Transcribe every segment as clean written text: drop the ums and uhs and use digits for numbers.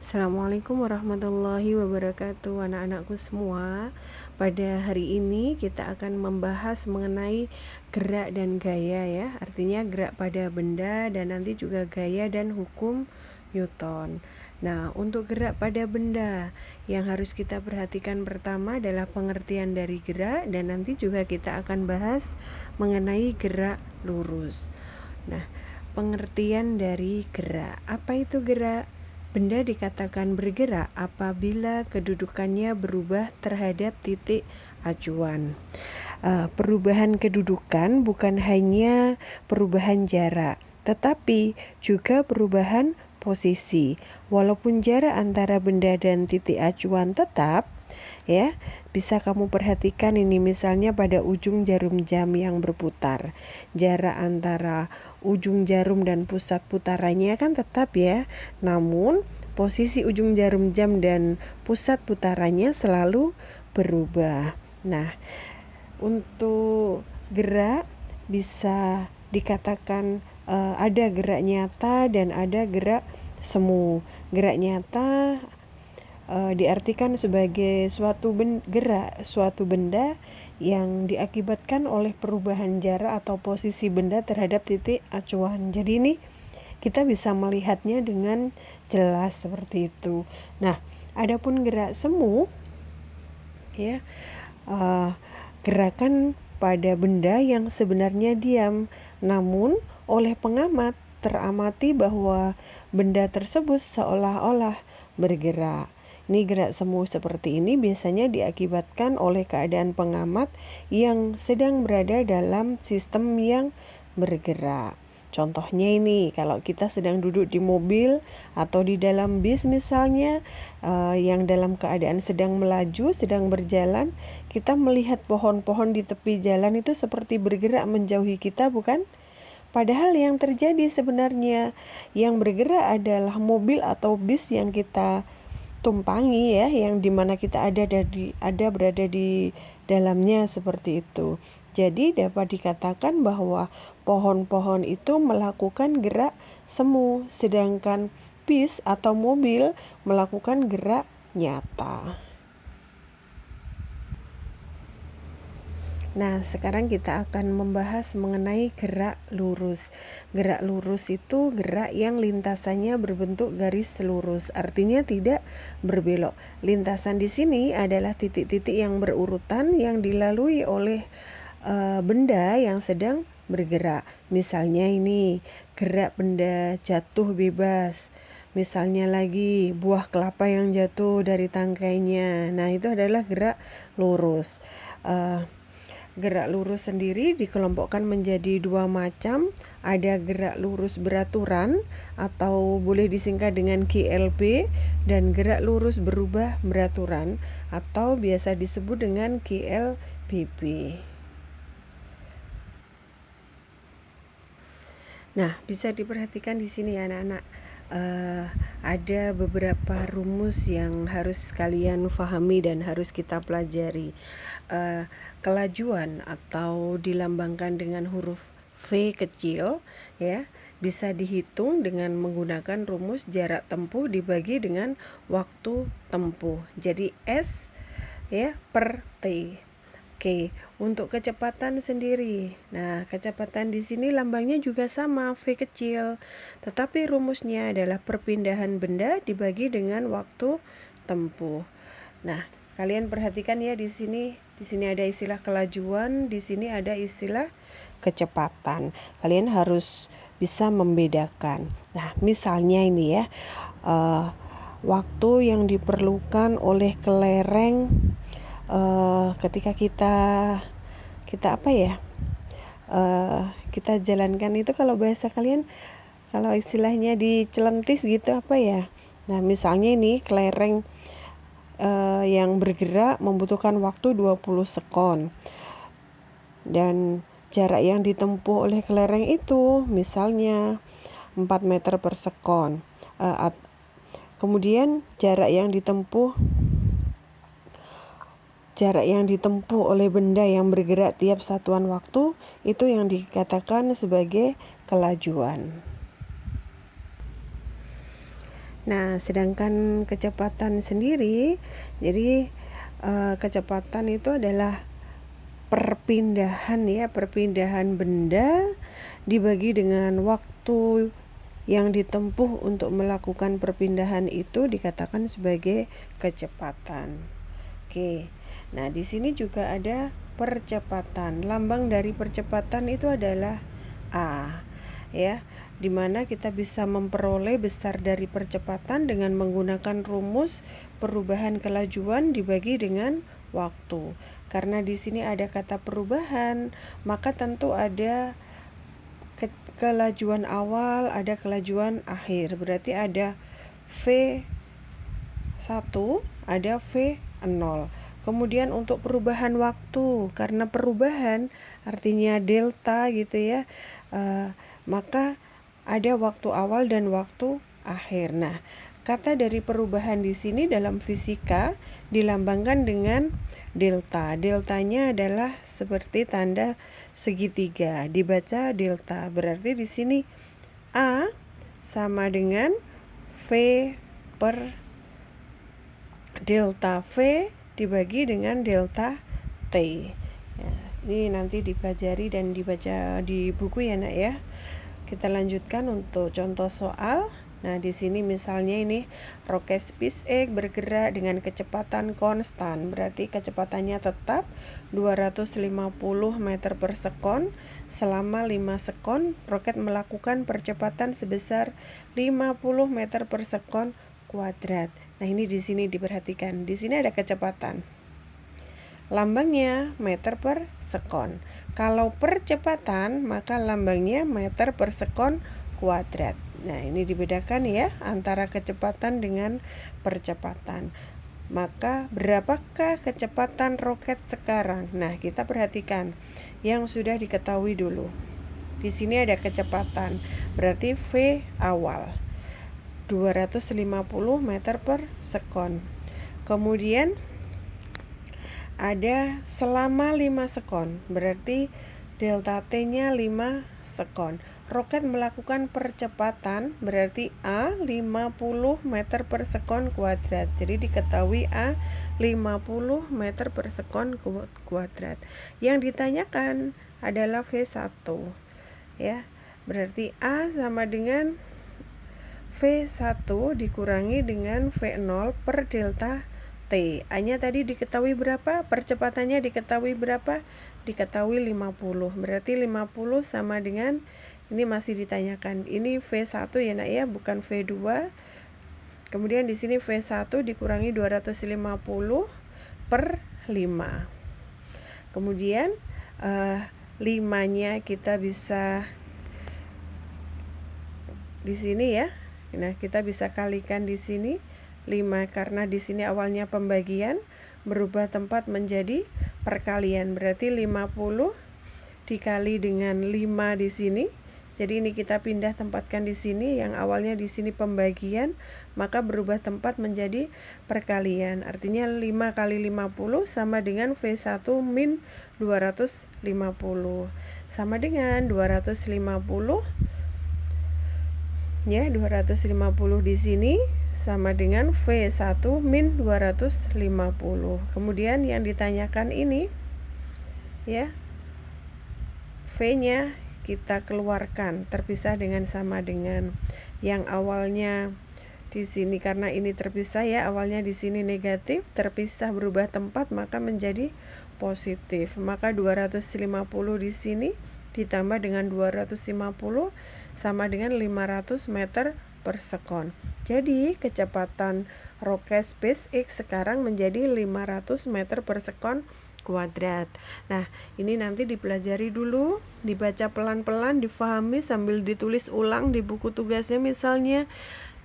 Assalamualaikum warahmatullahi wabarakatuh, anak-anakku semua. Pada hari ini kita akan membahas mengenai gerak dan gaya ya. Artinya gerak pada benda dan nanti juga gaya dan hukum Newton. Nah, untuk gerak pada benda yang harus kita perhatikan pertama adalah pengertian dari gerak, dan nanti juga kita akan bahas mengenai gerak lurus. Nah, pengertian dari gerak. Apa itu gerak? Benda dikatakan bergerak apabila kedudukannya berubah terhadap titik acuan. Perubahan kedudukan bukan hanya perubahan jarak, tetapi juga perubahan posisi. Walaupun jarak antara benda dan titik acuan tetap, ya, bisa kamu perhatikan ini misalnya pada ujung jarum jam yang berputar. Jarak antara ujung jarum dan pusat putarannya kan tetap ya, namun posisi ujung jarum jam dan pusat putarannya selalu berubah. Nah, untuk gerak bisa dikatakan ada gerak nyata dan ada gerak semu. Gerak nyata diartikan sebagai suatu benda yang diakibatkan oleh perubahan jarak atau posisi benda terhadap titik acuan. Jadi ini kita bisa melihatnya dengan jelas seperti itu. Nah, adapun gerak semu ya, gerakan pada benda yang sebenarnya diam, namun oleh pengamat teramati bahwa benda tersebut seolah-olah bergerak. Ini gerak semu seperti ini biasanya diakibatkan oleh keadaan pengamat yang sedang berada dalam sistem yang bergerak. Contohnya ini, kalau kita sedang duduk di mobil atau di dalam bis misalnya, yang dalam keadaan sedang melaju, sedang berjalan, kita melihat pohon-pohon di tepi jalan itu seperti bergerak menjauhi kita, bukan? Padahal yang terjadi sebenarnya yang bergerak adalah mobil atau bis yang kita tumpangi ya, yang dimana kita berada di dalamnya seperti itu. Jadi dapat dikatakan bahwa pohon-pohon itu melakukan gerak semu, sedangkan bis atau mobil melakukan gerak nyata. Nah, sekarang kita akan membahas mengenai gerak lurus. Gerak lurus itu gerak yang lintasannya berbentuk garis lurus, artinya tidak berbelok. Lintasan di sini adalah titik-titik yang berurutan yang dilalui oleh benda yang sedang bergerak. Misalnya ini, gerak benda jatuh bebas. Misalnya lagi buah kelapa yang jatuh dari tangkainya. Nah, itu adalah gerak lurus. Gerak lurus sendiri dikelompokkan menjadi dua macam. Ada gerak lurus beraturan atau boleh disingkat dengan GLB, dan gerak lurus berubah beraturan atau biasa disebut dengan GLBB. Nah, bisa diperhatikan di sini ya anak-anak. Ada beberapa rumus yang harus kalian pahami dan harus kita pelajari. Kelajuan atau dilambangkan dengan huruf V kecil ya, bisa dihitung dengan menggunakan rumus jarak tempuh dibagi dengan waktu tempuh. Jadi S ya per T. Oke, untuk kecepatan sendiri. Nah, kecepatan di sini lambangnya juga sama, V kecil. Tetapi rumusnya adalah perpindahan benda dibagi dengan waktu tempuh. Nah, kalian perhatikan ya di sini. Di sini ada istilah kelajuan, di sini ada istilah kecepatan. Kalian harus bisa membedakan. Nah, misalnya ini ya, waktu yang diperlukan oleh kelereng ketika kita apa ya, kita jalankan itu, kalau bahasa kalian, kalau istilahnya dicelentis gitu apa ya. Nah, misalnya ini kelereng yang bergerak membutuhkan waktu 20 sekon, dan jarak yang ditempuh oleh kelereng itu misalnya 4 meter per sekon. Kemudian jarak yang ditempuh oleh benda yang bergerak tiap satuan waktu itu yang dikatakan sebagai kelajuan. Nah, sedangkan kecepatan sendiri, jadi kecepatan itu adalah perpindahan ya, perpindahan benda dibagi dengan waktu yang ditempuh untuk melakukan perpindahan itu dikatakan sebagai kecepatan. Oke. Nah, di sini juga ada percepatan. Lambang dari percepatan itu adalah A, ya. Dimana kita bisa memperoleh besar dari percepatan dengan menggunakan rumus perubahan kelajuan dibagi dengan waktu. Karena di sini ada kata perubahan, maka tentu ada kelajuan awal, ada kelajuan akhir. Berarti ada V1, ada V0. Kemudian untuk perubahan waktu, karena perubahan artinya delta gitu ya, maka ada waktu awal dan waktu akhir. Nah, kata dari perubahan di sini dalam fisika dilambangkan dengan delta. Deltanya adalah seperti tanda segitiga, dibaca delta. Berarti di sini A sama dengan V per delta V dibagi dengan delta T. Ya, ini nanti dipelajari dan dibaca di buku ya nak ya. Kita lanjutkan untuk contoh soal. Nah, di sini misalnya ini roket SpaceX bergerak dengan kecepatan konstan. Berarti kecepatannya tetap 250 meter per sekon. Selama 5 sekon, roket melakukan percepatan sebesar 50 meter per sekon kuadrat. Nah, ini di sini diperhatikan. Di sini ada kecepatan. Lambangnya meter per sekon. Kalau percepatan, maka lambangnya meter per sekon kuadrat. Nah, ini dibedakan ya antara kecepatan dengan percepatan. Maka berapakah kecepatan roket sekarang? Nah, kita perhatikan yang sudah diketahui dulu. Di sini ada kecepatan, berarti V awal 250 meter per sekon. Kemudian ada selama 5 sekon, berarti delta T-nya 5 sekon. Roket melakukan percepatan, berarti A 50 meter per sekon kuadrat. Jadi diketahui A 50 meter per sekon kuadrat. Yang ditanyakan adalah V1. Ya. Berarti A sama dengan V1 dikurangi dengan V0 per delta T. A-nya tadi diketahui berapa? Percepatannya diketahui berapa? Diketahui 50. Berarti 50 sama dengan, ini masih ditanyakan. Ini V1 ya nak ya, bukan V2. Kemudian di sini V1 dikurangi 250 per 5. Kemudian 5-nya kita bisa di sini ya. Nah, kita bisa kalikan di sini 5 karena di sini awalnya pembagian, berubah tempat menjadi perkalian. Berarti 50 dikali dengan 5 di sini. Jadi ini kita pindah tempatkan di sini, yang awalnya di sini pembagian, maka berubah tempat menjadi perkalian. Artinya 5 kali 50 sama dengan V1 min 250. Sama dengan 250 ya, 250 di sini sama dengan V1 min 250. Kemudian yang ditanyakan ini ya, V-nya kita keluarkan, terpisah dengan sama dengan yang awalnya di sini, karena ini terpisah ya, awalnya di sini negatif, terpisah berubah tempat maka menjadi positif. Maka 250 di sini ditambah dengan 250 sama dengan 500 meter per sekon. Jadi kecepatan roket SpaceX sekarang menjadi 500 meter per sekon kuadrat. Nah, ini nanti dipelajari dulu, dibaca pelan-pelan, difahami sambil ditulis ulang di buku tugasnya misalnya,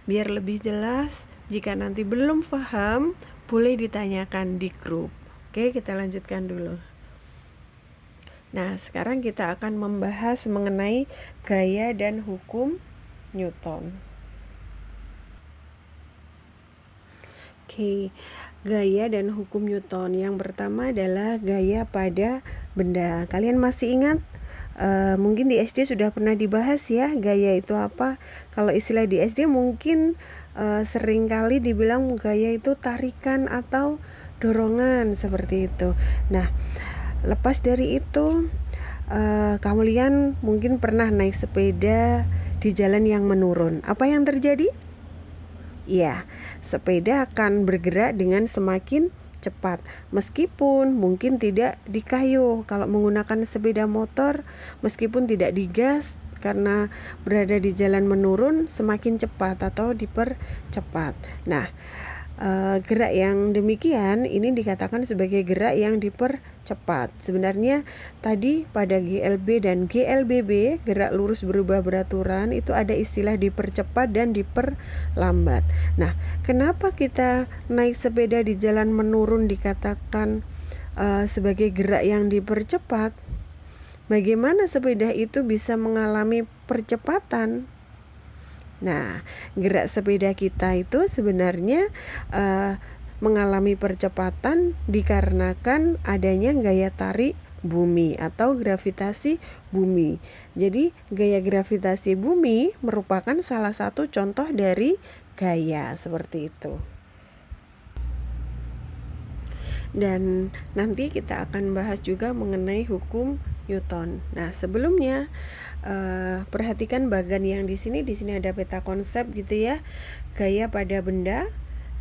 biar lebih jelas. Jika nanti belum paham, boleh ditanyakan di grup. Oke, kita lanjutkan dulu. Nah, sekarang kita akan membahas mengenai gaya dan hukum Newton. Oke, gaya dan hukum Newton. Yang pertama adalah gaya pada benda. Kalian masih ingat? Mungkin di SD sudah pernah dibahas ya, gaya itu apa. Kalau istilah di SD mungkin seringkali dibilang gaya itu tarikan atau dorongan seperti itu. Nah, lepas dari itu, kalian mungkin pernah naik sepeda di jalan yang menurun. Apa yang terjadi? Ya, sepeda akan bergerak dengan semakin cepat, meskipun mungkin tidak dikayuh. Kalau menggunakan sepeda motor, meskipun tidak digas, karena berada di jalan menurun, semakin cepat atau dipercepat. Nah, gerak yang demikian ini dikatakan sebagai gerak yang dipercepat. Sebenarnya tadi pada GLB dan GLBB, gerak lurus berubah beraturan, itu ada istilah dipercepat dan diperlambat. Nah, kenapa kita naik sepeda di jalan menurun dikatakan sebagai gerak yang dipercepat? Bagaimana sepeda itu bisa mengalami percepatan? Nah, gerak sepeda kita itu sebenarnya mengalami percepatan dikarenakan adanya gaya tarik bumi atau gravitasi bumi. Jadi, gaya gravitasi bumi merupakan salah satu contoh dari gaya seperti itu. Dan nanti kita akan bahas juga mengenai hukum Newton. Nah, sebelumnya perhatikan bagian yang di sini ada peta konsep gitu ya, gaya pada benda.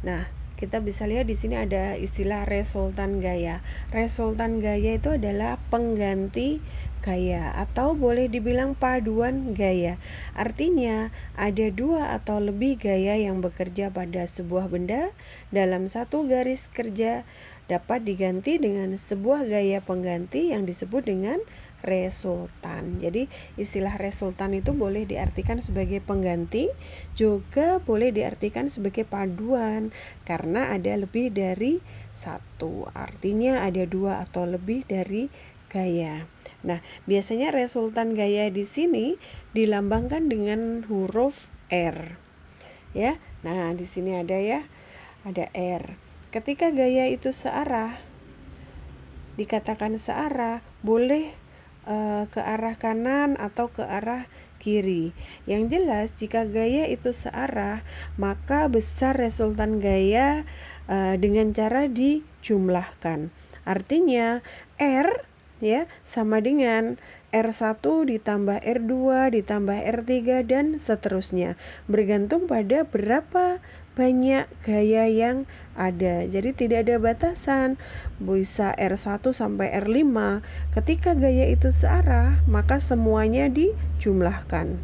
Nah, kita bisa lihat di sini ada istilah resultan gaya. Resultan gaya itu adalah pengganti gaya atau boleh dibilang paduan gaya. Artinya ada dua atau lebih gaya yang bekerja pada sebuah benda dalam satu garis kerja dapat diganti dengan sebuah gaya pengganti yang disebut dengan resultan. Jadi istilah resultan itu boleh diartikan sebagai pengganti, juga boleh diartikan sebagai paduan karena ada lebih dari satu. Artinya ada dua atau lebih dari gaya. Nah, biasanya resultan gaya di sini dilambangkan dengan huruf R. Ya. Nah, di sini ada ya, ada R. Ketika gaya itu searah, dikatakan searah, boleh ke arah kanan atau ke arah kiri. Yang jelas jika gaya itu searah, maka besar resultan gaya dengan cara dijumlahkan. Artinya R ya sama dengan R1 ditambah R2 ditambah R3 dan seterusnya, bergantung pada berapa banyak gaya yang ada. Jadi tidak ada batasan, bisa R1 sampai R5. Ketika gaya itu searah, maka semuanya dijumlahkan.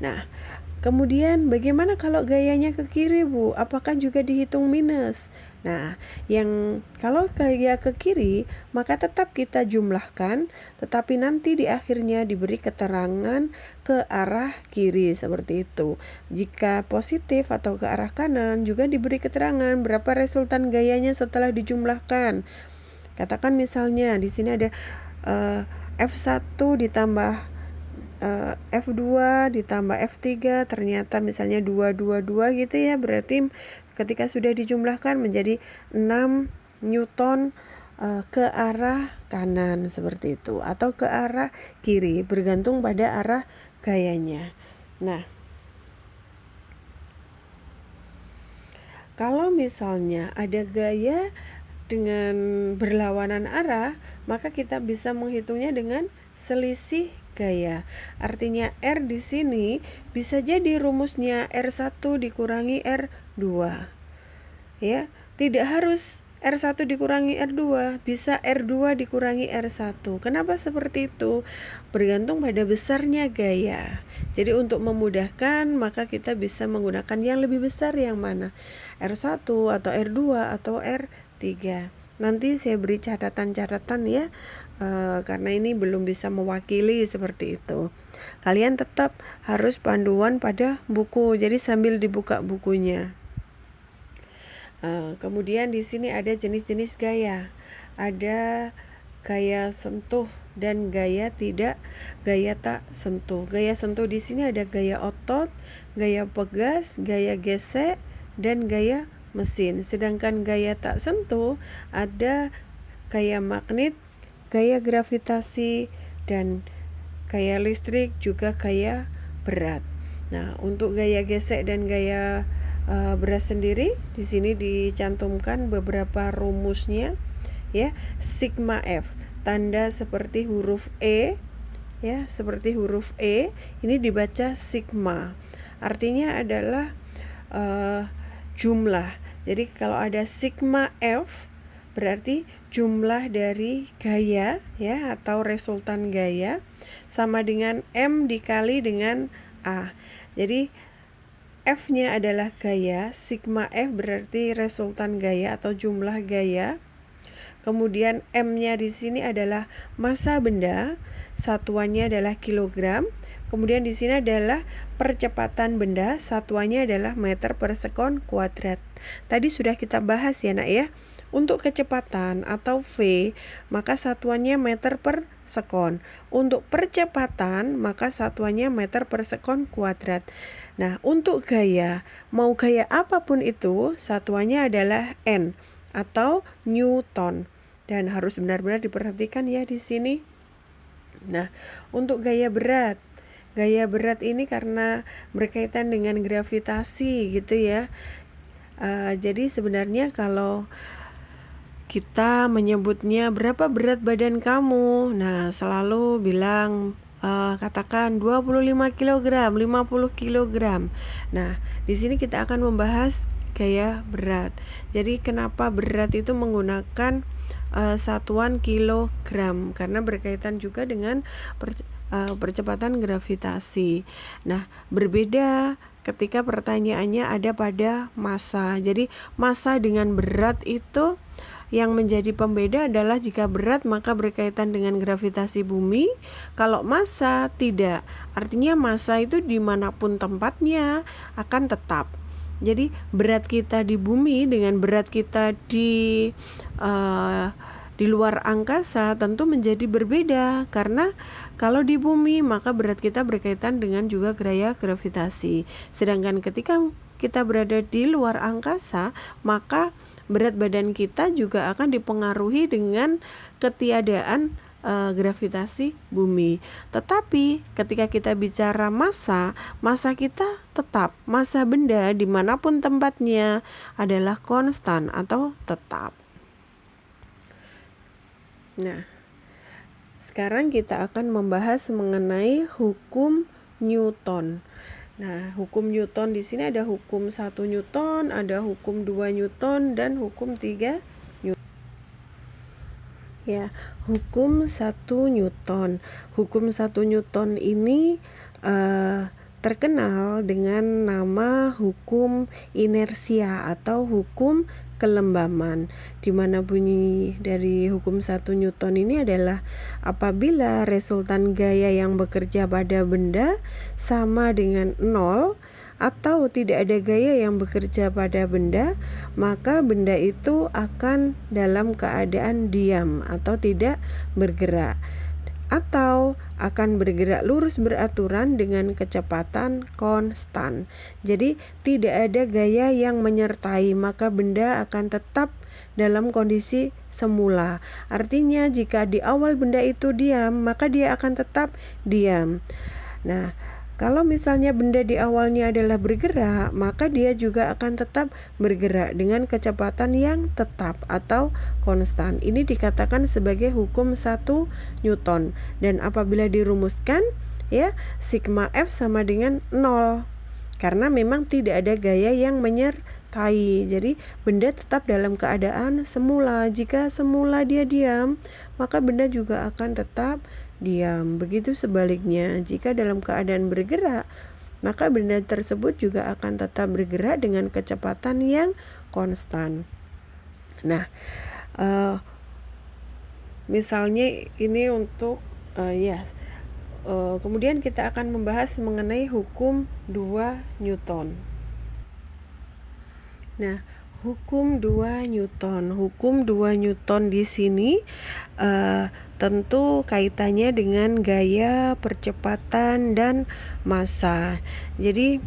Nah, kemudian bagaimana kalau gayanya ke kiri, Bu? Apakah juga dihitung minus? Nah, yang kalau gaya ke kiri, maka tetap kita jumlahkan, tetapi nanti di akhirnya diberi keterangan ke arah kiri seperti itu. Jika positif atau ke arah kanan, juga diberi keterangan berapa resultan gayanya setelah dijumlahkan. Katakan misalnya di sini ada F1 ditambah F2 ditambah F3, ternyata misalnya 222 gitu ya, berarti ketika sudah dijumlahkan menjadi 6 Newton ke arah kanan seperti itu atau ke arah kiri, bergantung pada arah gayanya. Nah, kalau misalnya ada gaya dengan berlawanan arah, maka kita bisa menghitungnya dengan selisih gaya. Artinya R di sini bisa jadi rumusnya R1 dikurangi R2. Ya, tidak harus R1 dikurangi R2, bisa R2 dikurangi R1. Kenapa seperti itu? Bergantung pada besarnya gaya. Jadi untuk memudahkan, maka kita bisa menggunakan yang lebih besar yang mana? R1 atau R2 atau R3. Nanti saya beri catatan-catatan ya, karena ini belum bisa mewakili seperti itu. Kalian tetap harus panduan pada buku, jadi sambil dibuka bukunya. Kemudian di sini ada jenis-jenis gaya. Ada gaya sentuh dan gaya tak sentuh. Gaya sentuh di sini ada gaya otot, gaya pegas, gaya gesek, dan gaya mesin. Sedangkan gaya tak sentuh ada gaya magnet, gaya gravitasi, dan gaya listrik, juga gaya berat. Nah, untuk gaya gesek dan gaya berat sendiri, di sini dicantumkan beberapa rumusnya ya. Sigma F, tanda seperti huruf E ya, seperti huruf E, ini dibaca sigma. Artinya adalah jumlah. Jadi kalau ada sigma F berarti jumlah dari gaya ya, atau resultan gaya sama dengan M dikali dengan A. Jadi F-nya adalah gaya, sigma F berarti resultan gaya atau jumlah gaya. Kemudian M-nya di sini adalah massa benda, satuannya adalah kilogram. Kemudian di sini adalah percepatan benda, satuannya adalah meter per sekon kuadrat. Tadi sudah kita bahas ya nak ya. Untuk kecepatan atau V, maka satuannya meter per sekon. Untuk percepatan, maka satuannya meter per sekon kuadrat. Nah, untuk gaya, mau gaya apapun itu, satuannya adalah N atau Newton. Dan harus benar-benar diperhatikan ya di sini. Nah, untuk gaya berat ini karena berkaitan dengan gravitasi gitu ya. Jadi sebenarnya kalau kita menyebutnya berapa berat badan kamu, nah selalu bilang katakan 25 kg, 50 kg. Nah, di sini kita akan membahas gaya berat. Jadi kenapa berat itu menggunakan satuan kilogram, karena berkaitan juga dengan percepatan gravitasi. Nah, berbeda ketika pertanyaannya ada pada massa. Jadi massa dengan berat itu yang menjadi pembeda adalah jika berat maka berkaitan dengan gravitasi bumi, kalau massa tidak. Artinya massa itu dimanapun tempatnya akan tetap. Jadi berat kita di bumi dengan berat kita di luar angkasa tentu menjadi berbeda, karena kalau di bumi maka berat kita berkaitan dengan juga gaya gravitasi. Sedangkan ketika kita berada di luar angkasa, maka berat badan kita juga akan dipengaruhi dengan ketiadaan gravitasi bumi. Tetapi ketika kita bicara massa kita tetap. Massa benda dimanapun tempatnya adalah konstan atau tetap. Nah, sekarang kita akan membahas mengenai hukum Newton. Nah, hukum Newton di sini ada hukum 1 Newton, ada hukum 2 Newton, dan hukum 3 Newton. Ya, hukum 1 Newton. Hukum 1 Newton ini terkenal dengan nama hukum inersia atau hukum kelembaman, di mana bunyi dari hukum 1 Newton ini adalah apabila resultan gaya yang bekerja pada benda sama dengan 0 atau tidak ada gaya yang bekerja pada benda, maka benda itu akan dalam keadaan diam atau tidak bergerak, atau akan bergerak lurus beraturan dengan kecepatan konstan. Jadi tidak ada gaya yang menyertai, maka benda akan tetap dalam kondisi semula. Artinya jika di awal benda itu diam, maka dia akan tetap diam. Nah, kalau misalnya benda di awalnya adalah bergerak, maka dia juga akan tetap bergerak dengan kecepatan yang tetap atau konstan. Ini dikatakan sebagai hukum 1 Newton. Dan apabila dirumuskan, ya, sigma F sama dengan 0. Karena memang tidak ada gaya yang menyertai. Jadi benda tetap dalam keadaan semula. Jika semula dia diam, maka benda juga akan tetap diam. Begitu sebaliknya, jika dalam keadaan bergerak, maka benda tersebut juga akan tetap bergerak dengan kecepatan yang konstan. Nah, misalnya ini untuk kemudian kita akan membahas mengenai hukum 2 Newton. Nah, hukum 2 Newton. Hukum 2 Newton di sini tentu kaitannya dengan gaya, percepatan, dan massa. Jadi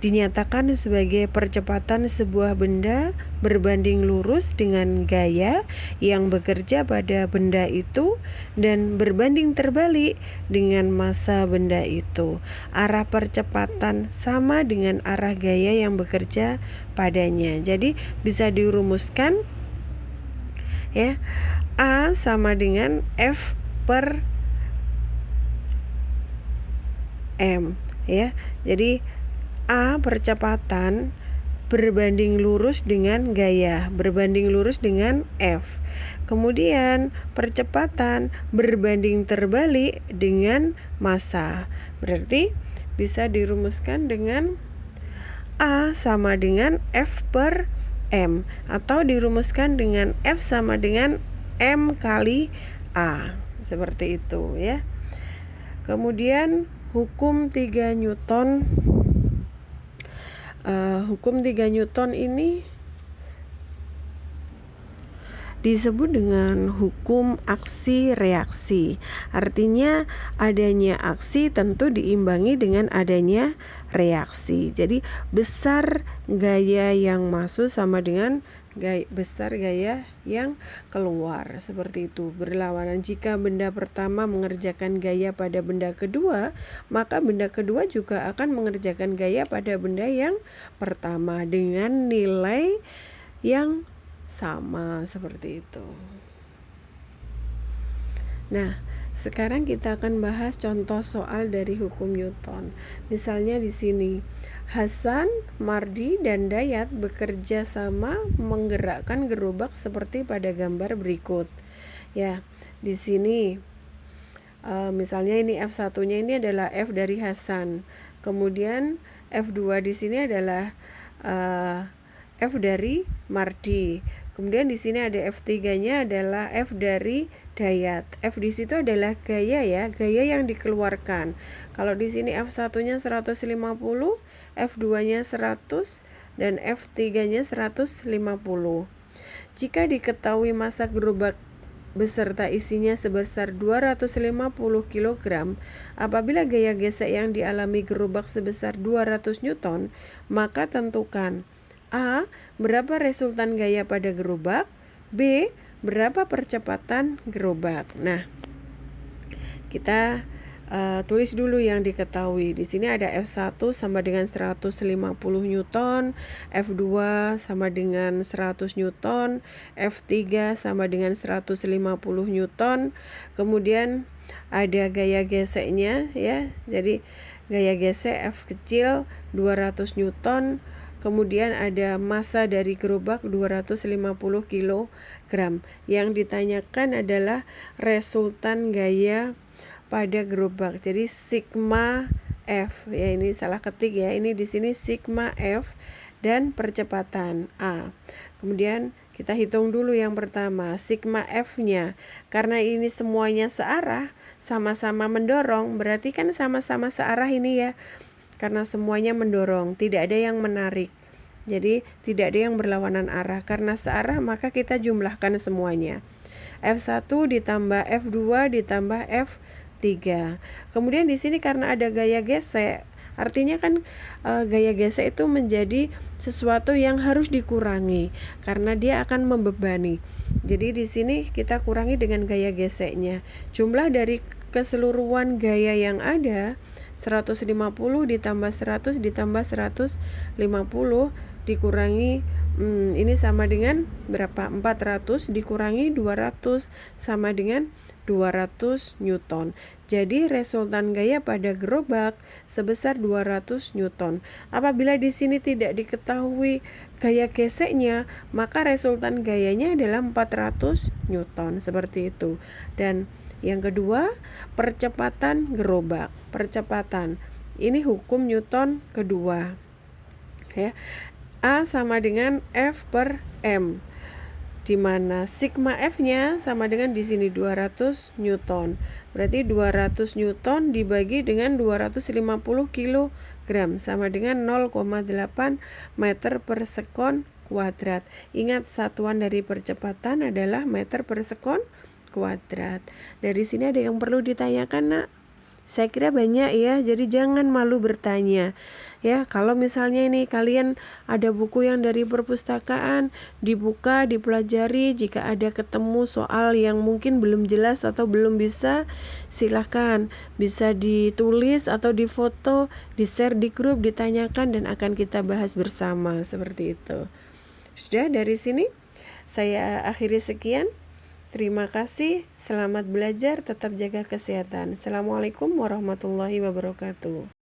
dinyatakan sebagai percepatan sebuah benda berbanding lurus dengan gaya yang bekerja pada benda itu dan berbanding terbalik dengan massa benda itu. Arah percepatan sama dengan arah gaya yang bekerja padanya. Jadi bisa dirumuskan ya, A sama dengan F per M ya. Jadi A percepatan berbanding lurus dengan gaya, berbanding lurus dengan F. Kemudian percepatan berbanding terbalik dengan massa. Berarti bisa dirumuskan dengan A sama dengan F per M, atau dirumuskan dengan F sama dengan M kali A. Seperti itu ya. Kemudian hukum 3 Newton. Hukum 3 Newton ini disebut dengan hukum aksi reaksi. Artinya adanya aksi tentu diimbangi dengan adanya reaksi. Jadi besar gaya yang masuk sama dengan besar gaya yang keluar, seperti itu, berlawanan. Jika benda pertama mengerjakan gaya pada benda kedua, maka benda kedua juga akan mengerjakan gaya pada benda yang pertama dengan nilai yang sama, seperti itu. Nah, sekarang kita akan bahas contoh soal dari hukum Newton. Misalnya di sini Hasan, Mardi, dan Dayat bekerja sama menggerakkan gerobak seperti pada gambar berikut. Ya, di sini misalnya ini F1-nya ini adalah F dari Hasan. Kemudian F2 di sini adalah F dari Mardi. Kemudian di sini ada F3-nya adalah F dari Dayat. F di situ adalah gaya ya, gaya yang dikeluarkan. Kalau di sini F1-nya 150, F2-nya 100, dan F3-nya 150. Jika diketahui massa gerobak beserta isinya sebesar 250 kg, apabila gaya gesek yang dialami gerobak sebesar 200 Newton, maka tentukan A. Berapa resultan gaya pada gerobak? B. Berapa percepatan gerobak? Nah, kita tulis dulu yang diketahui. Di sini ada F1 sama dengan 150 Newton, F2 sama dengan 100 Newton, F3 sama dengan 150 Newton. Kemudian ada gaya geseknya ya. Jadi gaya gesek F kecil 200 Newton. Kemudian ada massa dari gerobak 250 kg. Yang ditanyakan adalah resultan gaya pada gerobak. Jadi sigma F. Ya, ini salah ketik ya. Ini di sini sigma F dan percepatan A. Kemudian kita hitung dulu yang pertama, sigma F-nya. Karena ini semuanya searah, sama-sama mendorong, berarti kan sama-sama searah ini ya. Karena semuanya mendorong, tidak ada yang menarik. Jadi tidak ada yang berlawanan arah. Karena searah maka kita jumlahkan semuanya. F1 ditambah F2 ditambah F3. Kemudian di sini karena ada gaya gesek, artinya kan gaya gesek itu menjadi sesuatu yang harus dikurangi karena dia akan membebani. Jadi di sini kita kurangi dengan gaya geseknya. Jumlah dari keseluruhan gaya yang ada 150 ditambah 100 ditambah 150 dikurangi ini sama dengan berapa? 400 dikurangi 200 sama dengan 200 Newton. Jadi resultan gaya pada gerobak sebesar 200 Newton. Apabila di sini tidak diketahui gaya geseknya, maka resultan gayanya adalah 400 Newton, seperti itu. Dan yang kedua, percepatan gerobak. Percepatan. Ini hukum Newton kedua. Ya. A sama dengan F per M, di mana sigma F-nya sama dengan di sini 200 Newton. Berarti 200 Newton dibagi dengan 250 kg sama dengan 0,8 meter per sekon kuadrat. Ingat, satuan dari percepatan adalah meter per sekon kuadrat. Dari sini ada yang perlu ditanyakan, Nak? Saya kira banyak ya, jadi jangan malu bertanya. Ya, kalau misalnya ini kalian ada buku yang dari perpustakaan, dibuka, dipelajari, jika ada ketemu soal yang mungkin belum jelas atau belum bisa, silahkan bisa ditulis atau difoto, di-share di grup, ditanyakan dan akan kita bahas bersama seperti itu. Sudah dari sini saya akhiri sekian. Terima kasih, selamat belajar, tetap jaga kesehatan. Assalamualaikum warahmatullahi wabarakatuh.